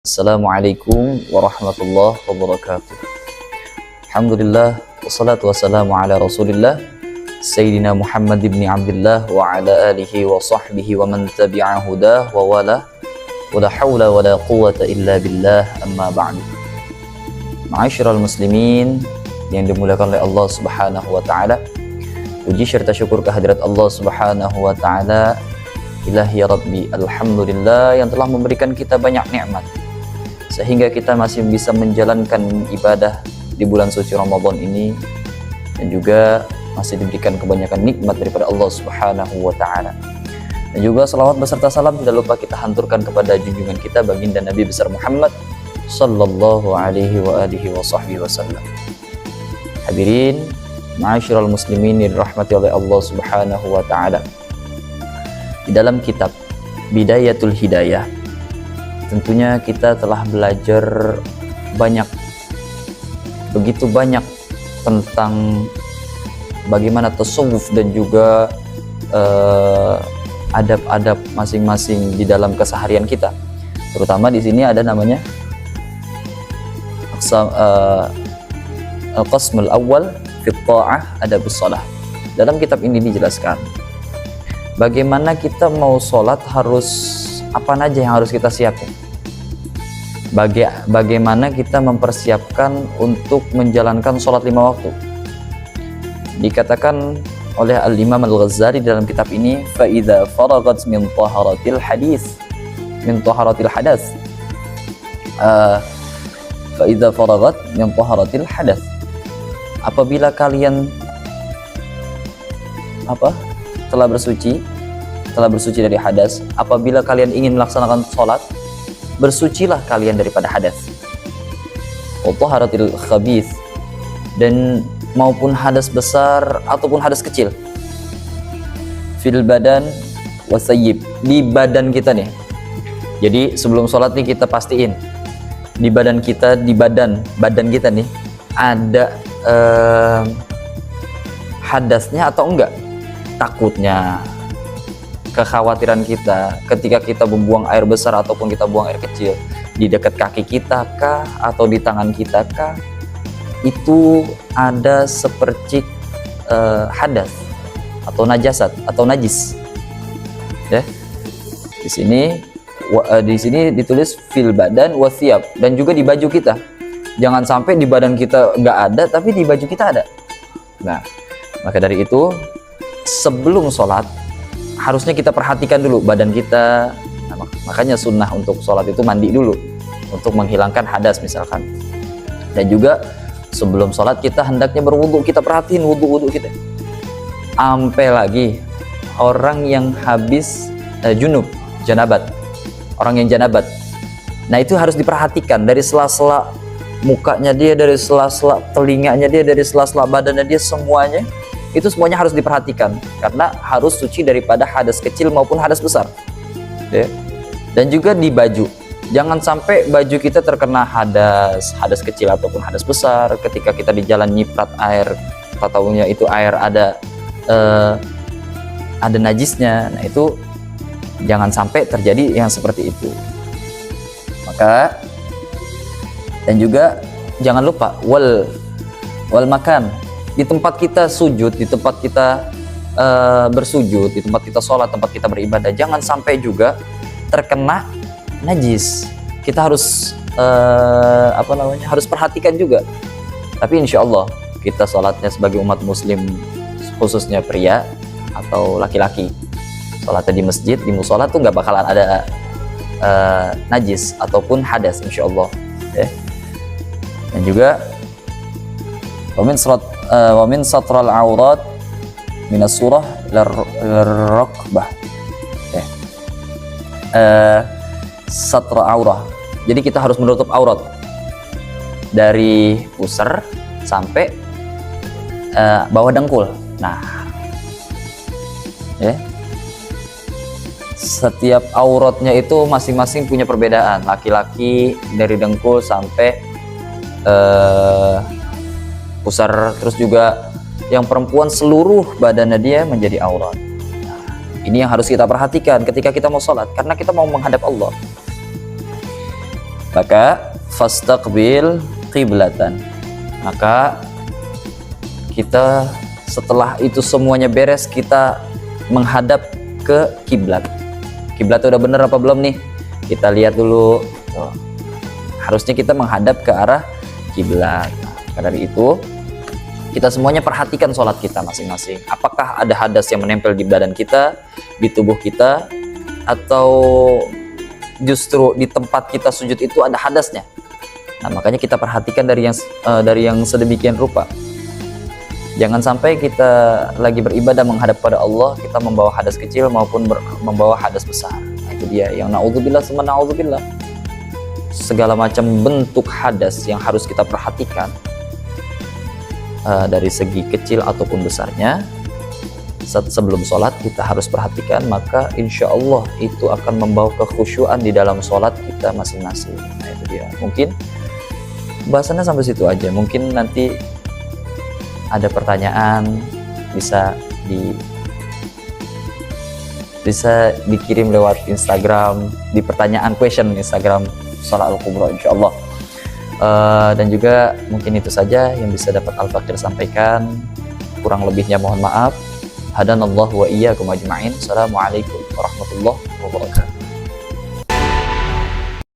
Assalamualaikum warahmatullahi wabarakatuh. Alhamdulillah wassalatu wassalamu ala Rasulillah Sayyidina Muhammad ibn Abdullah wa ala alihi wa sahbihi wa man tabi'a hudah wa wala wa la hawla wa la quwwata illa billah, amma ba'du. Ma'asyiral muslimin yang dimuliakan oleh Allah Subhanahu wa taala, puji serta syukur kehadirat Allah Subhanahu wa taala. Ilahi ya Rabbi, alhamdulillah yang telah memberikan kita banyak nikmat sehingga kita masih bisa menjalankan ibadah di bulan suci Ramadan ini, dan juga masih diberikan kebanyakan nikmat daripada Allah Subhanahu wa taala. Dan juga salawat beserta salam tidak lupa kita hanturkan kepada junjungan kita baginda Nabi besar Muhammad sallallahu alaihi wa alihi wa sahbihi wasallam. Hadirin ma'asyiral muslimin dirahmati oleh Allah Subhanahu wa taala. Di dalam kitab Bidayatul Hidayah tentunya kita telah belajar begitu banyak tentang bagaimana tasawuf dan juga adab-adab masing-masing di dalam keseharian kita. Terutama di sini ada namanya Al-Qasmul Awwal fi Ta'ah Adabus Shalah. Dalam kitab ini dijelaskan bagaimana kita mau sholat harus apa aja yang harus kita siapin. Bagaimana kita mempersiapkan untuk menjalankan sholat 5 waktu. Dikatakan oleh Al-Imam Al-Ghazali dalam kitab ini, فَإِذَا فَرَغَتْ مِنْ طَهَرَةِ الْحَدَثِ. Apabila kalian telah bersuci dari hadas, apabila kalian ingin melaksanakan sholat, bersucilah kalian daripada hadas. Wa taharatil khabith, dan maupun hadas besar ataupun hadas kecil. Fil badan wasayyib, di badan kita nih. Jadi sebelum sholat nih kita pastiin di badan kita, badan kita nih ada hadasnya atau enggak. Takutnya, kekhawatiran kita ketika kita membuang air besar ataupun kita buang air kecil, di dekat kaki kita kah atau di tangan kita kah, itu ada sepercik hadas atau najasat atau najis. Ya. Di sini ditulis fil badan wasiyab, dan juga di baju kita. Jangan sampai di badan kita nggak ada tapi di baju kita ada. Nah, maka dari itu sebelum sholat harusnya kita perhatikan dulu badan kita. Nah, makanya sunnah untuk sholat itu mandi dulu untuk menghilangkan hadas misalkan. Dan juga sebelum sholat kita hendaknya berwudu, kita perhatiin wudu kita. Ampe lagi orang yang habis janabat, orang yang janabat. Nah itu harus diperhatikan dari sela-sela mukanya dia, dari sela-sela telinganya dia, dari sela-sela badannya dia, semuanya harus diperhatikan karena harus suci daripada hadas kecil maupun hadas besar. Ya. Dan juga di baju, jangan sampai baju kita terkena hadas kecil ataupun hadas besar. Ketika kita di jalan nyiprat air, kita tahunya itu air ada najisnya. Nah itu jangan sampai terjadi yang seperti itu. Maka dan juga jangan lupa wal makan. Di tempat kita sujud, di tempat kita bersujud, di tempat kita sholat, tempat kita beribadah, jangan sampai juga terkena najis. Kita harus harus perhatikan juga. Tapi insya Allah kita sholatnya sebagai umat muslim, khususnya pria atau laki-laki, sholatnya di masjid, di musola tuh nggak bakalan ada najis ataupun hadas insya Allah. Dan juga wa min satral aurat minas surah lirraqbah. Satra aurah, jadi kita harus menutup aurat dari pusar sampai bawah dengkul. Nah ya, setiap auratnya itu masing-masing punya perbedaan. Laki-laki dari dengkul sampai pusar, terus juga yang perempuan seluruh badannya dia menjadi aurat. Nah, ini yang harus kita perhatikan ketika kita mau sholat, karena kita mau menghadap Allah. Maka fastaqbil qiblatan. Maka kita setelah itu semuanya beres, kita menghadap ke kiblat. Kiblat udah bener apa belum nih? Kita lihat dulu. Tuh. Harusnya kita menghadap ke arah kiblat. Maka dari itu kita semuanya perhatikan sholat kita masing-masing. Apakah ada hadas yang menempel di badan kita, di tubuh kita, atau justru di tempat kita sujud itu ada hadasnya. Nah, makanya kita perhatikan dari yang sedemikian rupa. Jangan sampai kita lagi beribadah menghadap pada Allah, kita membawa hadas kecil maupun membawa hadas besar. Nah, itu dia yang na'udzubillah sama na'udzubillah. Segala macam bentuk hadas yang harus kita perhatikan. Dari segi kecil ataupun besarnya, sebelum sholat kita harus perhatikan, maka insya Allah itu akan membawa kekhusyuan di dalam sholat kita masing-masing. Nah, itu dia. Mungkin bahasannya sampai situ aja. Mungkin nanti ada pertanyaan bisa dikirim lewat Instagram, di pertanyaan question Instagram Shalah Al-Kubra insya Allah. Dan juga mungkin itu saja yang bisa dapat Al-Fakir sampaikan. Kurang lebihnya mohon maaf. Hadanallahu wa iyyakum ajma'in. Assalamualaikum warahmatullahi wabarakatuh.